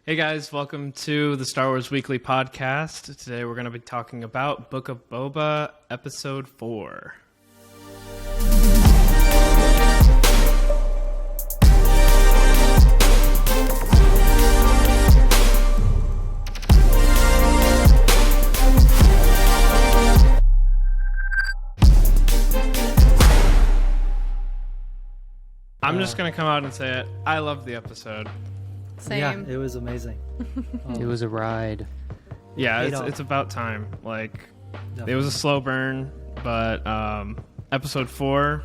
Hey guys, welcome to the Star Wars Weekly Podcast. Today we're going to be talking about Book of Boba, Episode 4. I'm just going to come out and say it. I loved the episode. Same. Yeah, it was amazing. It was a ride. Yeah, it's about time. Definitely. It was a slow burn, but Episode 4,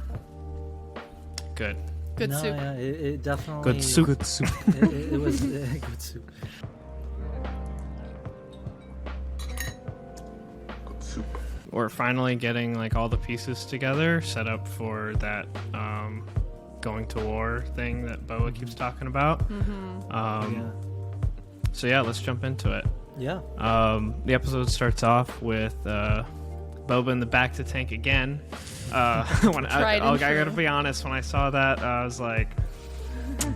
good. Good soup. Yeah, it definitely... Good soup. Good soup. It was good soup. We're finally getting all the pieces together, set up for that going to war thing that Boba keeps talking about. So yeah, let's jump into it. Yeah. The episode starts off with Boba in the back to tank again. I gotta be honest, when I saw that, I was like,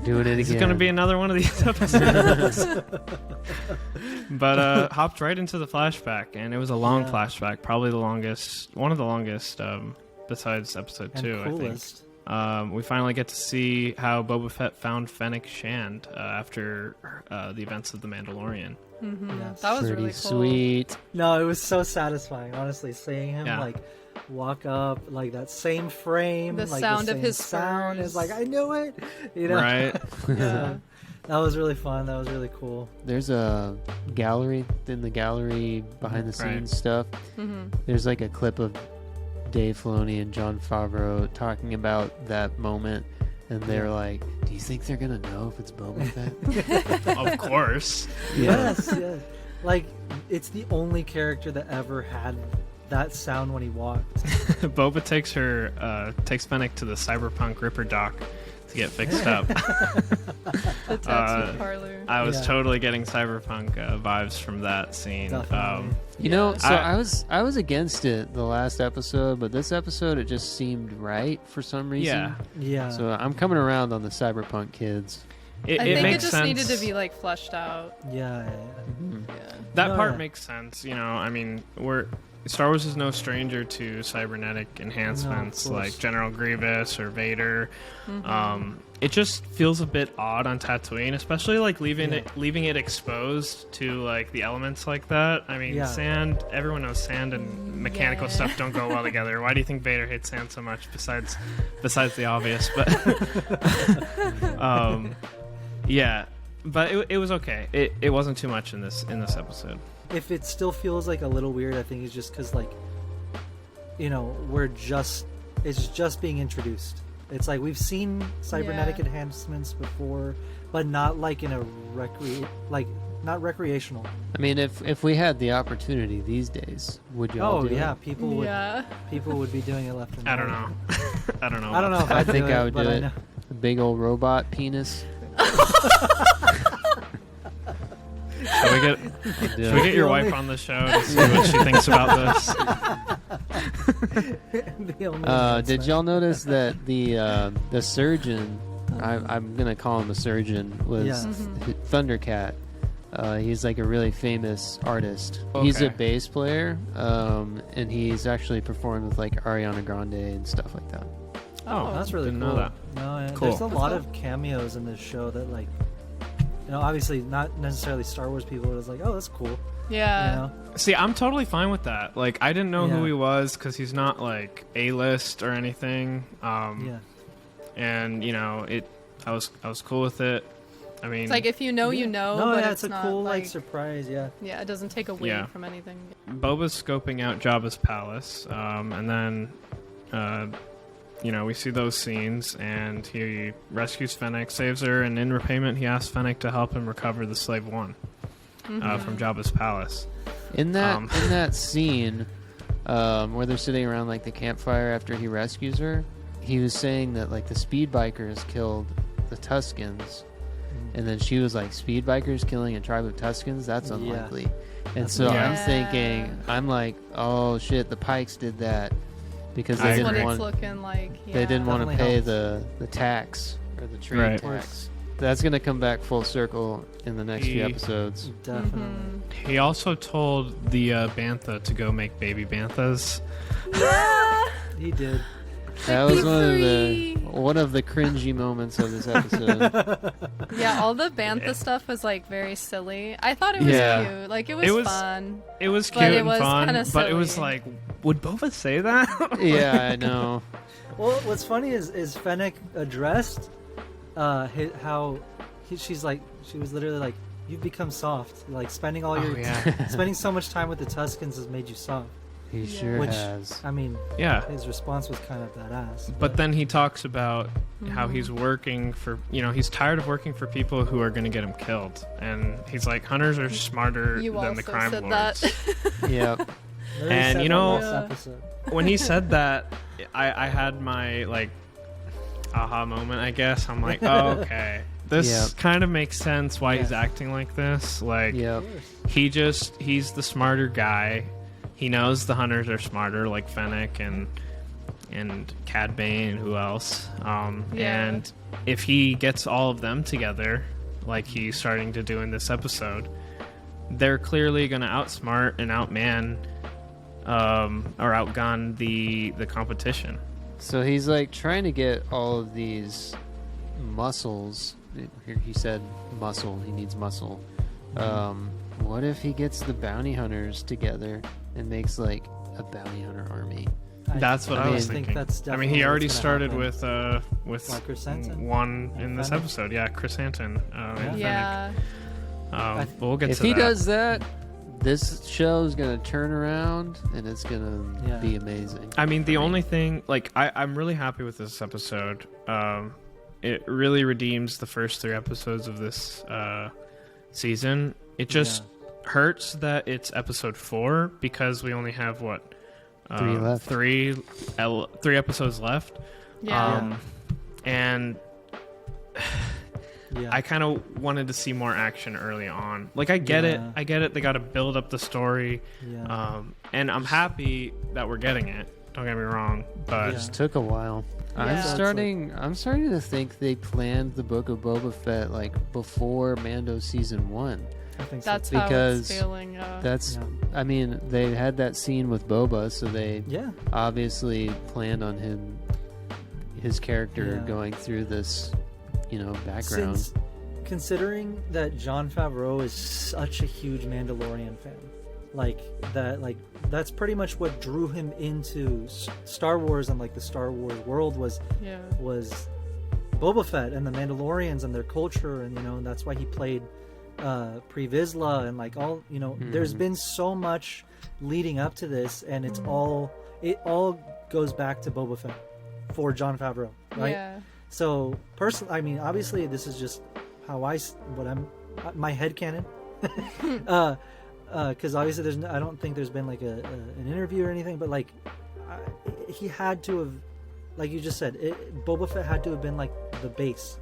Doing it "This again. is gonna be another one of these episodes." But hopped right into the flashback, and it was a long flashback, probably one of the longest, besides episode 2, I think. Coolest. We finally get to see how Boba Fett found Fennec Shand after the events of The Mandalorian. Yes. That was Pretty really cool. sweet. No, it was so satisfying, honestly, seeing him Yeah. walk up, that same frame, The the sound of same his sound. spurs. It's I knew it, Right? Yeah. That was really fun. That was really cool. There's a gallery, in the gallery behind the scenes stuff. There's a clip of Dave Filoni and Jon Favreau talking about that moment, and they're like, "Do you think they're gonna know if it's Boba Fett?" Of course. Yes, yes. It's the only character that ever had that sound when he walked. Boba takes Fennec to the cyberpunk Ripper dock to get fixed up. The tattoo parlor. I was Yeah. totally getting cyberpunk vibes from that scene. Definitely. You know, so I- I was against it the last episode, but this episode it just seemed right for some reason. Yeah. Yeah. So I'm coming around on the cyberpunk kids. It I think it makes just sense. needed to be fleshed out. Yeah. That No, part yeah. makes sense. I mean, Star Wars is no stranger to cybernetic enhancements No, of like course. General Grievous or Vader. It just feels a bit odd on Tatooine, especially leaving it exposed to the elements like that. I mean, Yeah. sand. Everyone knows sand and mechanical stuff don't go well together. Why do you think Vader hates sand so much? Besides the obvious, but yeah. But it was okay. It wasn't too much in this episode. If it still feels a little weird, I think it's just because it's just being introduced. It's we've seen cybernetic enhancements before, but not in a not recreational. I mean, if we had the opportunity these days, would you all Oh do yeah, it? people would be doing it left and I right. don't know. I don't know. I don't know if I I'd think do I it, would but do I it. know. A big old robot penis. Should we get your wife on the show to see what she thinks about this? The only Did y'all notice that the surgeon, I'm gonna call him a surgeon, was Thundercat. He's a really famous artist. He's a Okay. bass player, and he's actually performed with Ariana Grande and stuff like that. Oh, That's really didn't cool. know that. No, yeah. Cool. There's a lot of cameos in this show that obviously not necessarily Star Wars people, but it's oh, that's cool. Yeah. See, I'm totally fine with that. I didn't know who Yeah. he was because he's not A-list or anything. Yeah. And I was cool with it. I mean, It's if you know, you know. No, but yeah, it's a not cool surprise. Yeah. Yeah, it doesn't take away Yeah. from anything. Boba's scoping out Jabba's palace, and then we see those scenes, and he rescues Fennec, saves her, and in repayment, he asks Fennec to help him recover the Slave One from Jabba's palace. In that scene, where they're sitting around the campfire after he rescues her, he was saying that the speed bikers killed the Tuskens, and then she was speed bikers killing a tribe of Tuskens? That's unlikely. And so Yeah. I'm thinking, oh shit, the Pikes did that because I they That's didn't what it's want looking like. Yeah. they didn't want to Definitely pay helps. the tax or the trade Right. tax. that's gonna come back full circle in the next few He- episodes. Definitely. He also told the Bantha to go make baby Banthas. He did. That was Be free. one of the cringy moments of this episode. Yeah, all the Bantha stuff was like very silly. I thought it was Yeah. cute. Like it It was was- fun. It was But cute it and was fun, kinda but it was silly. like, would Boba say that? Yeah, I know. Well, what's funny is Fennec addressed she was literally like, you've become soft. Like spending all your spending so much time with the Tuskens has made you soft. He Yeah. sure Which has. I mean, Yeah. his response was kind of badass. But then he talks about how he's working for, he's tired of working for people who are going to get him killed. And he's like, hunters are smarter You than also the crime said lords. that. Yep. Literally And, said you that know- last episode. When he said that, I had my, like, aha moment, I guess. I'm like, oh, okay. This Yep. kind of makes sense why he's Yes. acting like this. Like, Yep. he's the smarter guy. He knows the hunters are smarter, like Fennec and Cad Bane and who else. Yeah. And if he gets all of them together, like he's starting to do in this episode, they're clearly going to outsmart and outman or outgun the competition. So he's like trying to get all of these muscles. Here he said muscle. He needs muscle. What if he gets the bounty hunters together and makes like a bounty hunter army? That's what I was think thinking. that's I mean, definitely he already what's gonna started happen. with Like Chris Hansen. one in And this Fennec. episode. Yeah, Chris Hansen. And Yeah. Fennec. But we'll get If to he that. does that, this show is gonna turn around and it's gonna Yeah. be amazing. I mean, the only thing, like, I'm really happy with this episode. It really redeems the first 3 episodes of this season. It just hurts that it's episode 4 because we only have what 3 left. three episodes left. Yeah. And Yeah. I kind of wanted to see more action early on. Like, I get it. They got to build up the story. yeah. And I'm happy that we're getting it. Don't get me wrong, but Yeah. Just took a while. I'm Yeah. starting to think they planned the Book of Boba Fett like before Mando season 1. I think so. That's how Because it's feeling. That's Yeah. I mean, they had that scene with Boba, so they Yeah. obviously planned on his character Yeah. going through this, background. Since considering that Jon Favreau is such a huge Mandalorian fan, that's pretty much what drew him into Star Wars and like the Star Wars world was yeah. Boba Fett and the Mandalorians and their culture, and that's why he played Pre Vizsla and like all there's been so much leading up to this, and it all goes back to Boba Fett for Jon Favreau, right? Yeah. So personally, I mean, obviously this is just how my headcanon. Because obviously I don't think there's been like an interview or anything, but like he had to have, like you just said, Boba Fett had to have been like the base,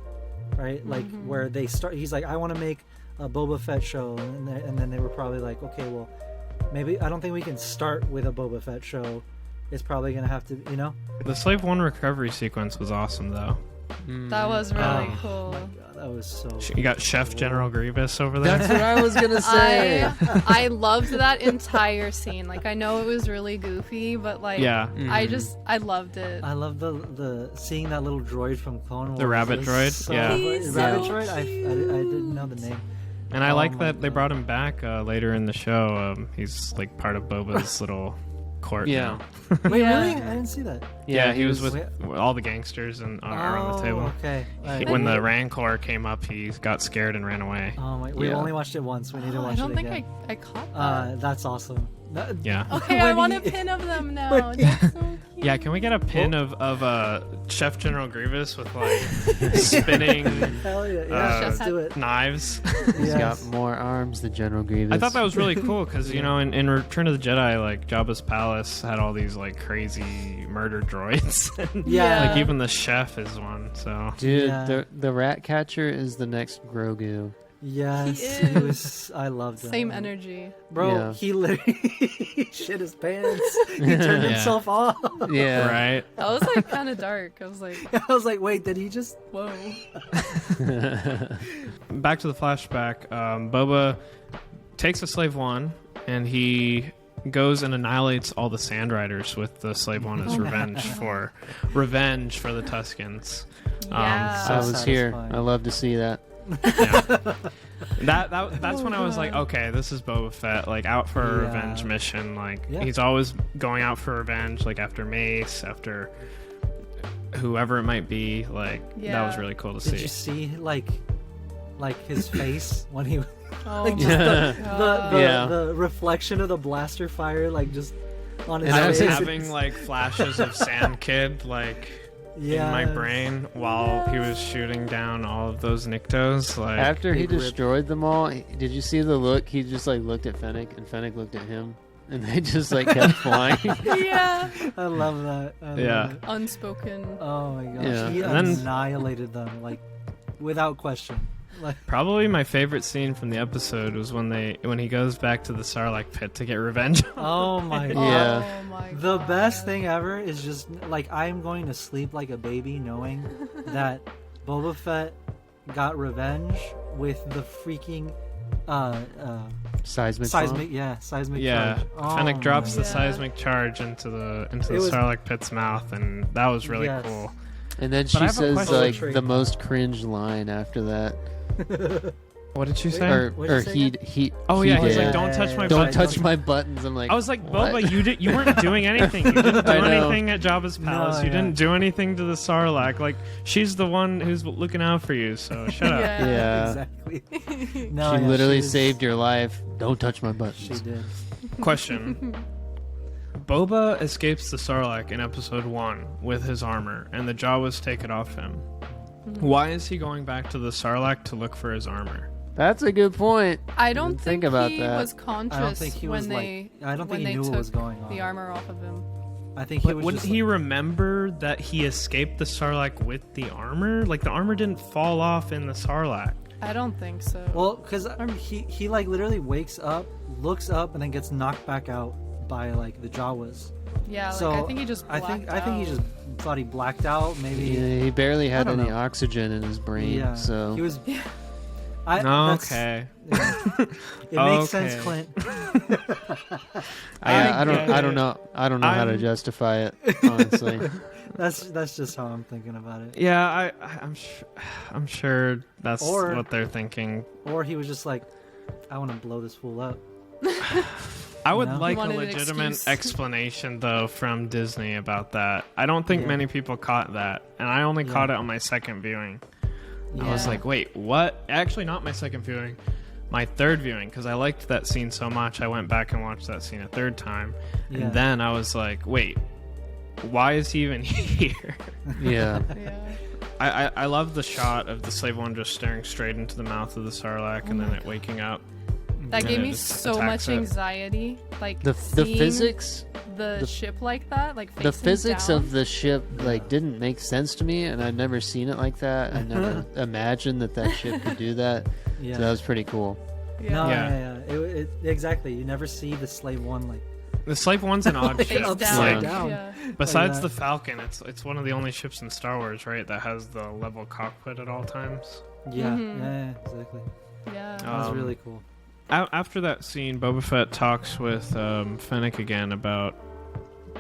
right? Like where they start. He's like, I want to make a Boba Fett show, and then they were probably like, okay, well, maybe I don't think we can start with a Boba Fett show. It's probably gonna have to, the Slave One recovery sequence was awesome, though. That was really Oh cool. my God, that was so. You got Chef General Grievous over there. That's what I was gonna say. I loved that entire scene. Like, I know it was really goofy, but like, Yeah. I loved it. I love the seeing that little droid from Clone Wars. The rabbit It's droid? so Yeah. He's rabbit so droid. I didn't know the name. And I Oh like my that they God. brought him back later in the show. He's like part of Boba's little court Yeah. now. Wait, Yeah. really? I didn't see that. Yeah, he was with Wait. all the gangsters and around the table. Okay. All right. When the Rancor came up, he got scared and ran away. Oh my! We've Yeah. only watched it once. We need to watch I don't it think again. I caught that. That's awesome. Yeah. Okay, I when want he- a pin of them now. That's so cute. Yeah, can we get a pin of Chef General Grievous with like spinning Hell yeah! Yeah, Uh, let's do it. knives? He's Yes. got more arms than General Grievous. I thought that was really cool because in Return of the Jedi, like Jabba's palace had all these like crazy murder droids. Yeah. Like even the chef is one. So Dude, Yeah. the rat catcher is the next Grogu. Yes, He he was. I loved him. Same energy. Bro, Yeah. he literally shit his pants. He turned Yeah. himself off. Yeah. Right? That was like kind of dark. I was like, I was like, wait, did he just? whoa. Back to the flashback. Boba takes a Slave One, and he goes and annihilates all the Sand Riders with the Slave One as revenge for the Tuskens. Yeah. So I was here. satisfying. I love to see that. Yeah. That's when I was like, okay, this is Boba Fett, like out for a Yeah. revenge mission. Like Yeah. he's always going out for revenge, like after Mace, after whoever it might be. Like that Yeah. was really cool to Did see. you see like his face when he Oh like my just God. Yeah. the reflection of the blaster fire like just on his And I was face? having like flashes of Sand Kid like in my Yes. brain while he was shooting down all of those Niktos. Like After he big rip. destroyed them all, did you see the look? He just like looked at Fennec, and Fennec looked at him, and they just like kept flying. Yeah. I love that. I love Yeah. it. Unspoken. Oh my gosh. Yeah. He And then- annihilated them like without question. Like probably my favorite scene from the episode was when he goes back to the Sarlacc pit to get revenge. oh my god. Yeah. Oh my God. The best thing ever is just like I'm going to sleep like a baby knowing that Boba Fett got revenge with the freaking Seismic. seismic seismic Yeah, charge. Oh Fennec drops my the Yeah. seismic charge into the It was- Sarlacc pit's mouth, and that was really Yes. cool. And then But I she have a says question. like Trade. the most cringe line after that, What did she say? Wait, or what'd you say he. Oh he yeah, he's did. like, "Don't touch my Don't buttons." touch my buttons. I'm like, I was like, what? Boba, you weren't doing anything. You didn't do I know. anything at Jabba's palace. You yeah. didn't do anything to the Sarlacc. Like she's the one who's looking out for you. So shut up. Yeah. Yeah. exactly. No, She yeah, literally was- saved your life. Don't touch my buttons. She did. Question: Boba escapes the Sarlacc in Episode 1 with his armor, and the Jawas take it off him. Why is he going back to the Sarlacc to look for his armor? That's a good point. I don't Didn't think think about he that. was conscious I don't think he was when they I don't when think he they knew took what was going on. the armor off of him. I think he But was wouldn't just he remember that he escaped the Sarlacc with the armor? Like the armor didn't fall off in the Sarlacc. I don't think so. well, because he like literally wakes up, looks up, and then gets knocked back out by like the Jawas. yeah, like so I think he just I think blacked he out. just thought he blacked out. Maybe He barely had don't any know. oxygen in his brain, yeah. so He was. that's- Okay. yeah. It makes sense, Okay. Clint. I don't get know it. I don't know how to I'm- justify it, honestly. That's just how I'm thinking about it. Yeah, I'm sure that's Or- what they're thinking. Or he was just like, I want to blow this fool up. I would No? like a Wanted an legitimate excuse. explanation though from Disney about that. I don't think Yeah. many people caught that, and I only Yeah. caught it on my second viewing. I was Yeah. like, wait, what? Actually, not my second viewing, my third viewing, because I liked that scene so much. I went back and watched that scene a third time, Yeah. and then I was like, wait, why is he even here? Yeah. Yeah. I love the shot of the Slave One just staring straight into the mouth of the Sarlacc and then it waking up. That Yeah, gave it me just so attacks much it. anxiety. Like The seeing physics the ship like that, like the facing physics down. of the ship like didn't make sense to me, and I'd never seen it like that. I never imagined that ship could do that. Yeah. So that was pretty cool. Yeah. No, Yeah. yeah. Exactly. You never see the Slave One like The Slave One's an odd Face ship. upside Like, down. Yeah. besides that. the Falcon, it's one of the only ships in Star Wars, right, that has the level cockpit at all times. Yeah, Mhm. yeah, exactly. Yeah. That was Um, really cool. After that scene, Boba Fett talks with Fennec again about,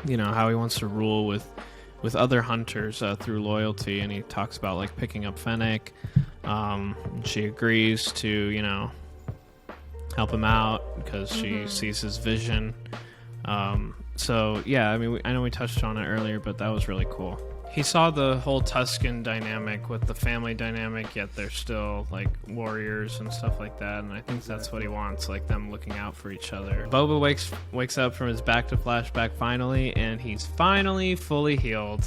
how he wants to rule with other hunters through loyalty, and he talks about like picking up Fennec. She agrees to, help him out because she sees his vision. So yeah, I mean, I know we touched on it earlier, but that was really cool. He saw the whole Tusken dynamic with the family dynamic, yet they're still like warriors and stuff like that, and I think that's what he wants, like them looking out for each other. Boba wakes up from his back to flashback finally, and he's finally fully healed.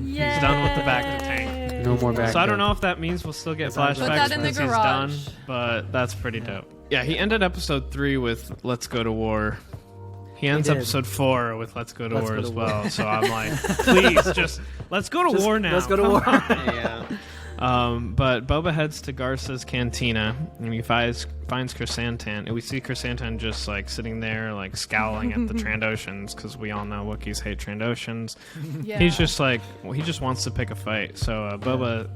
He's done with the back to tank. No more back. So I don't up. know if that means we'll still get Put flashbacks that in the because he's done, garage. but that's pretty dope. Yeah, he ended episode 3 with "Let's Go to War." He ends did. episode 4 with "Let's Go to Let's War" go to as war. well. So I'm like, please, just let's go to Just- war now. Let's go to Come war. on. Yeah. But Boba heads to Garsa's cantina, and he finds Chrysanthemum. And we see Chrysanthemum just like sitting there, like scowling at the Trandoshans, because we all know Wookiees hate Trandoshans. Yeah. He's just like, he just wants to pick a fight. So Boba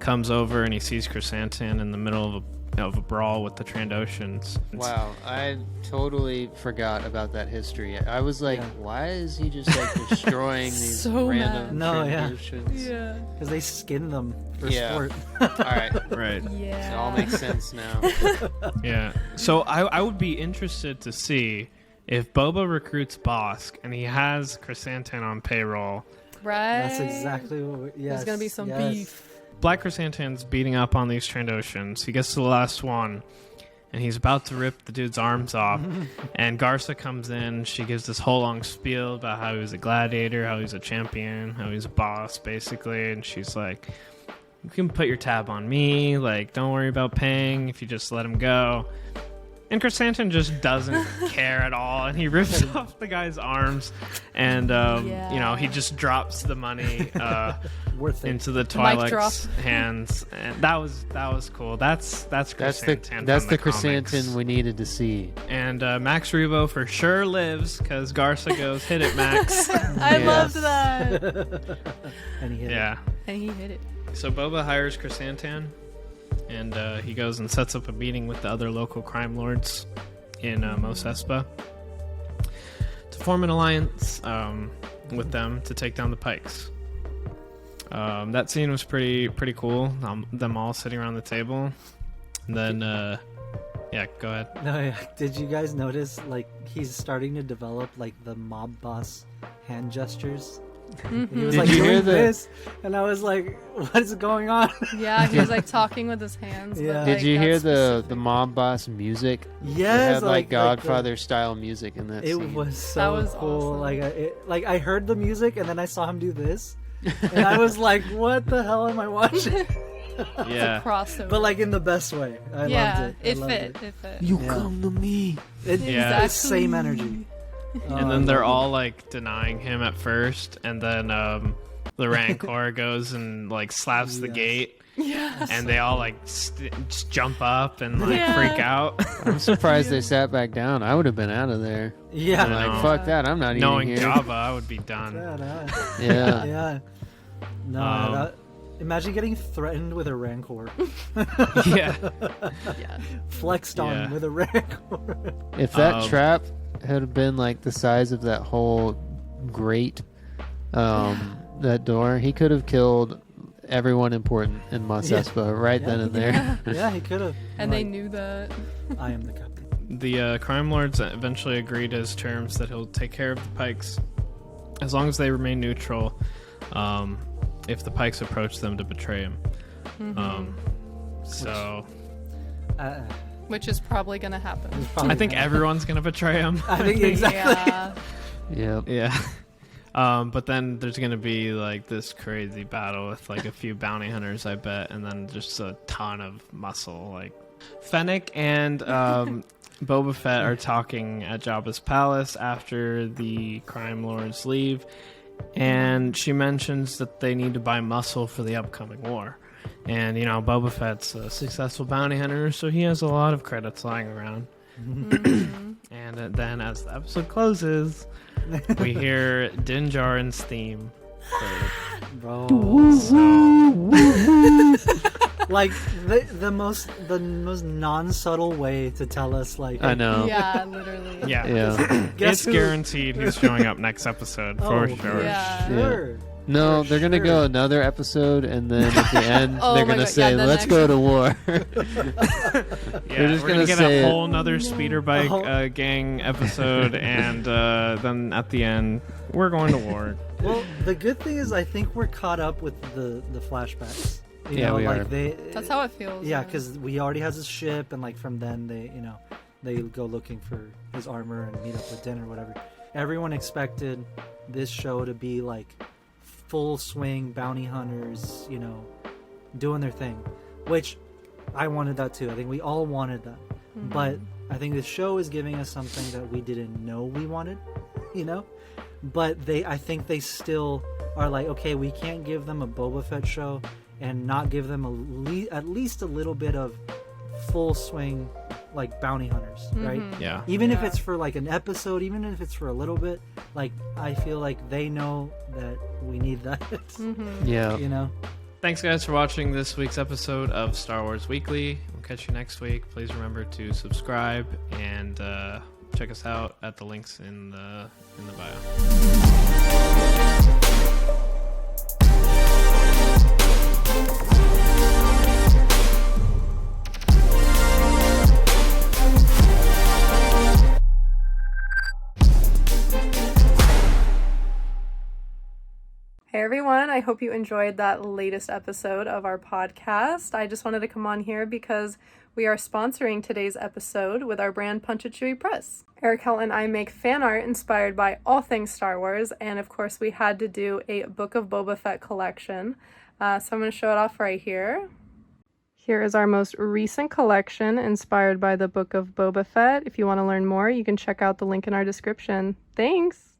comes over and he sees Chrysanthemum in the middle of a brawl with the Trandoshans. Wow, I totally forgot about that history. I was like, why is he just like destroying these So random mad. Trandoshans? Yeah. Because they skin them for Yeah. sport. All right, Right. Yeah. it all makes sense now. Yeah. So I would be interested to see if Boba recruits Bosk and he has Chrysanthemum on payroll. Right. That's exactly what There's gonna be some beef. Black Chrysanthemum's beating up on these Trandoshans. He gets to the last one, and he's about to rip the dude's arms off. And Garsa comes in. She gives this whole long spiel about how he was a gladiator, how he's a champion, how he's a boss, basically. And she's like, you can put your tab on me. Like, don't worry about paying if you just let him go. And Chrysanthemum just doesn't care at all, and he rips off the guy's arms, and you know, he just drops the money Worth it. into the Mic drop. Twi'lek's hands, and that was cool. That's Chrysanthemum. That's from the comics. Chrysanthemum we needed to see. And Max Rebo for sure lives because Garsa goes, "Hit it, Max." I Yes. loved that. And he hit it. Yeah. And he hit it. So Boba hires Chrysanthemum, and he goes and sets up a meeting with the other local crime lords in Mos Espa to form an alliance with them to take down the Pikes. That scene was pretty cool. Them all sitting around the table. And then, yeah, go ahead. No, yeah. Did you guys notice, like, he's starting to develop, like, the mob boss hand gestures? He was, Did like, you hear doing the- this, and I was like, what is going on? Yeah, he was like talking with his hands. Yeah. But, Did like, you hear that's the mob boss music? It Yes, had like Godfather style music in that it scene. was so That was cool. awesome. Like I heard the music, and then I saw him do this, and I was like, what the hell am I watching? Yeah. crossover. But, like, in the best way. I yeah, loved it. I loved fit. It fit. You Yeah. come to me. Yeah. It's the same energy. And then they're all like denying him at first, and then the Rancor goes and like slaps the Yes. gate, Yeah. and they all like just jump up and like Yeah. freak out. I'm surprised they sat back down. I would have been out of there. Yeah. I'm like, know. fuck that. I'm not Knowing eating here. Java, I would be done. Yeah. Yeah. No, Um, imagine getting threatened with a Rancor. Yeah. Yeah. Flexed on Yeah. with a Rancor. If that Um, trap had been like the size of that whole grate, that door, he could have killed everyone important in Mos Yeah. Espa right Yeah. then and there. Yeah, he could have. And they knew that. I am the captain. The crime lords eventually agreed to his terms that he'll take care of the Pikes as long as they remain neutral. If the Pikes approach them to betray him. So Uh, Which is probably gonna happen. I think everyone's gonna betray him. I think exactly. Yeah. Yep. Yeah. But then there's gonna be like this crazy battle with like a few bounty hunters, I bet, and then just a ton of muscle. Like Fennec and Boba Fett are talking at Jabba's palace after the crime lords leave, and she mentions that they need to buy muscle for the upcoming war. And you know, Boba Fett's a successful bounty hunter, so he has a lot of credits lying around. And then as the episode closes, we hear Din Djarin's theme. Bro. So, Like the most non-subtle way to tell us, like, I know. Yeah, literally. yeah, Yeah. guess it's who- guaranteed he's showing up next episode for Oh, sure. Yeah. Sure. No, For they're gonna sure. go another episode, and then at the end Oh they're my gonna God, say, yeah, the "Let's next go to war." Yeah, They're just we're gonna get say a it. whole nother speeder bike Oh. gang episode, and then at the end, we're going to war. Well, the good thing is, I think we're caught up with the flashbacks. You Yeah, know, we like are. That's how it feels. Yeah, because we already has his ship, and like from then they go looking for his armor and meet up with Din or whatever. Everyone expected this show to be like full swing bounty hunters, doing their thing, which I wanted that too. I think we all wanted that, but I think the show is giving us something that we didn't know we wanted, But I think they still are like, okay, we can't give them a Boba Fett show and not give them at least a little bit of full swing like bounty hunters, right? Yeah. Even if Yeah. it's for like an episode, even if it's for a little bit, like I feel like they know that we need that. Yeah. You know. Thanks, guys, for watching this week's episode of Star Wars Weekly. We'll catch you next week. Please remember to subscribe and check us out at the links in the bio. Hey everyone, I hope you enjoyed that latest episode of our podcast. I just wanted to come on here because we are sponsoring today's episode with our brand Punch It Chewie Press. Eric Hell and I make fan art inspired by all things Star Wars, and of course we had to do a Book of Boba Fett collection. So I'm going to show it off right here. Here is our most recent collection inspired by the Book of Boba Fett. If you want to learn more, you can check out the link in our description. Thanks!